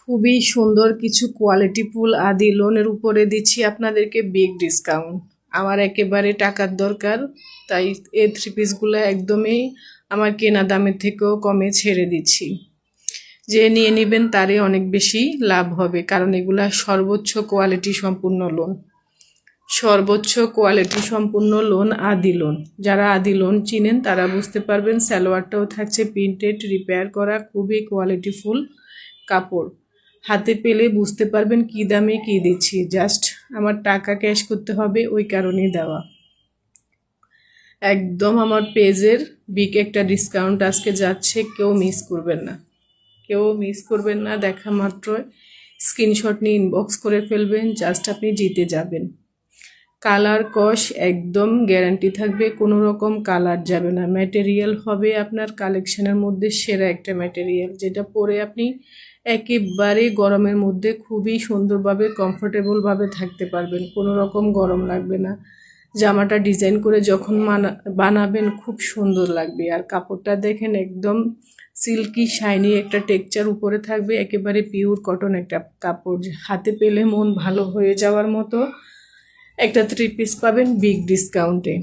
খুবই সুন্দর কিছু কোয়ালিটিফুল আদি লোনের উপরে দিচ্ছি আপনাদেরকে বিগ ডিসকাউন্ট। আমার একেবারে টাকার দরকার, তাই এই থ্রি পিসগুলো একদমই আমার কেনা দামের থেকেও কমে ছেড়ে দিচ্ছি। যে নিয়ে নেবেন তারই অনেক বেশি লাভ হবে, কারণ এগুলা সর্বোচ্চ কোয়ালিটি সম্পূর্ণ লোন। সর্বোচ্চ কোয়ালিটি সম্পূর্ণ লোন আদি লোন। যারা আদি লোন চিনেন তারা বুঝতে পারবেন। সালোয়ারটাও থাকছে প্রিন্টেড, রিপেয়ার করা, খুবই কোয়ালিটিফুল কাপড়। হাতে পেলে বুঝতে পারবেন কি দামে কি দিচ্ছি। জাস্ট আমার টাকা ক্যাশ করতে হবে, ওই কারণেই দেওয়া। একদম আমার পেজের বিগ একটা ডিসকাউন্ট আজকে যাচ্ছে, কেউ মিস করবেন না, কেউ মিস করবেন না। দেখা মাত্রই স্ক্রিনশট নিয়ে ইনবক্স করে ফেলবেন, জাস্ট আপনি জিতে যাবেন। কালার কস একদম গ্যারান্টি থাকবে, কোনো রকম কালার যাবে না। ম্যাটেরিয়াল হবে আপনার কালেকশনের মধ্যে সেরা একটা ম্যাটেরিয়াল, যেটা পরে আপনি একেবারে গরমের মধ্যে খুবই সুন্দরভাবে কমফোর্টেবলভাবে থাকতে পারবেন, কোনো রকম গরম লাগবে না। জামাটা ডিজাইন করে যখন বানাবেন খুব সুন্দর লাগবে। আর কাপড়টা দেখেন একদম সিল্কি শাইনি একটা টেক্সচার উপরে থাকবে, একেবারে পিওর কটন একটা কাপড়। হাতে পেলে মন ভালো হয়ে যাওয়ার মতো একটা থ্রি পিস পাবেন বিগ ডিসকাউন্টে।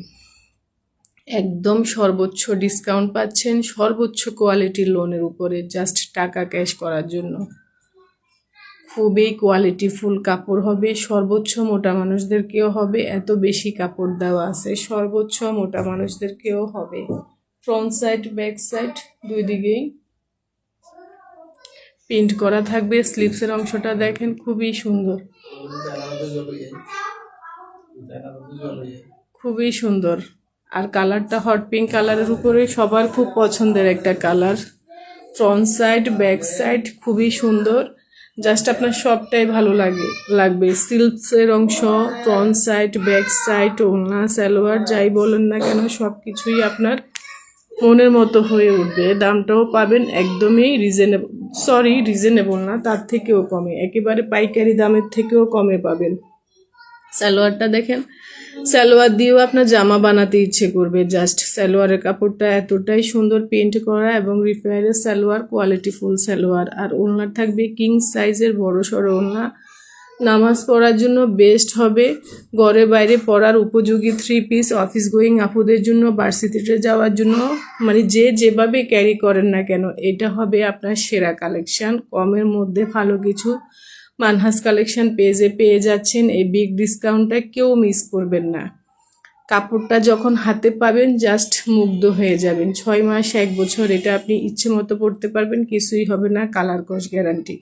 একদম সর্বোচ্চ ডিসকাউন্ট পাচ্ছেন, সর্বোচ্চ কোয়ালিটির লোনের উপরে, জাস্ট টাকা ক্যাশ করার জন্য। খুবই কোয়ালিটিফুল কাপড় হবে, সর্বোচ্চ মোটা মানুষদেরকেও হবে, এত বেশি কাপড় দেওয়া আছে, সর্বোচ্চ মোটা মানুষদেরকেও হবে। ফ্রন্ট সাইড ব্যাক সাইড দুই দিকেই প্রিন্ট করা থাকবে। স্লিভসের অংশটা দেখেন খুবই সুন্দর, খুবই সুন্দর। আর কালারটা হট পিঙ্ক কালারের উপরে সবার খুব পছন্দের একটা colour. Front side back side খুবই সুন্দর, জাস্ট আপনার সবটাই ভালো লাগবে। সিল্কসের অংশ, ফ্রন্ট সাইড ব্যাক সাইড, ওড়না সালোয়ার যাই বলেন না কেন সব কিছুই আপনার মনের মতো হয়ে উঠবে। দামটাও পাবেন একদমই রিজনেবল না, তার থেকেও কমে, একেবারে পাইকারি দামের থেকেও কমে পাবেন। সালোয়ারটা দেখেন, সালোয়ার দিয়েও আপনার জামা বানাতে ইচ্ছে করবে। জাস্ট সালোয়ারের কাপড়টা এতটাই সুন্দর প্রিন্ট করা এবং রিপেয়ারের সালোয়ার, কোয়ালিটিফুল সালোয়ার। আর ওড়না থাকবে কিং সাইজের বড় সড়ো ওড়না, নামাজ পড়ার জন্য বেস্ট হবে, ঘরে বাইরে পরার উপযোগী থ্রি পিস। অফিস গোয়িং আপুদের জন্য, ভার্সিটিতে যাওয়ার জন্য, মানে যে যেভাবে ক্যারি করেন না কেন, এটা হবে আপনার সেরা কালেকশন। কমের মধ্যে ভালো কিছু মানহাস কালেকশন পেজে পেয়ে যাচ্ছেন। এই বিগ ডিসকাউন্টটা কেউ মিস করবেন না। কাপড়টা যখন হাতে পাবেন জাস্ট মুগ্ধ হয়ে যাবেন। 6 মাস 1 বছর এটা আপনি ইচ্ছে মতো পরতে পারবেন, কিছুই হবে না, কালার কস গ্যারান্টি।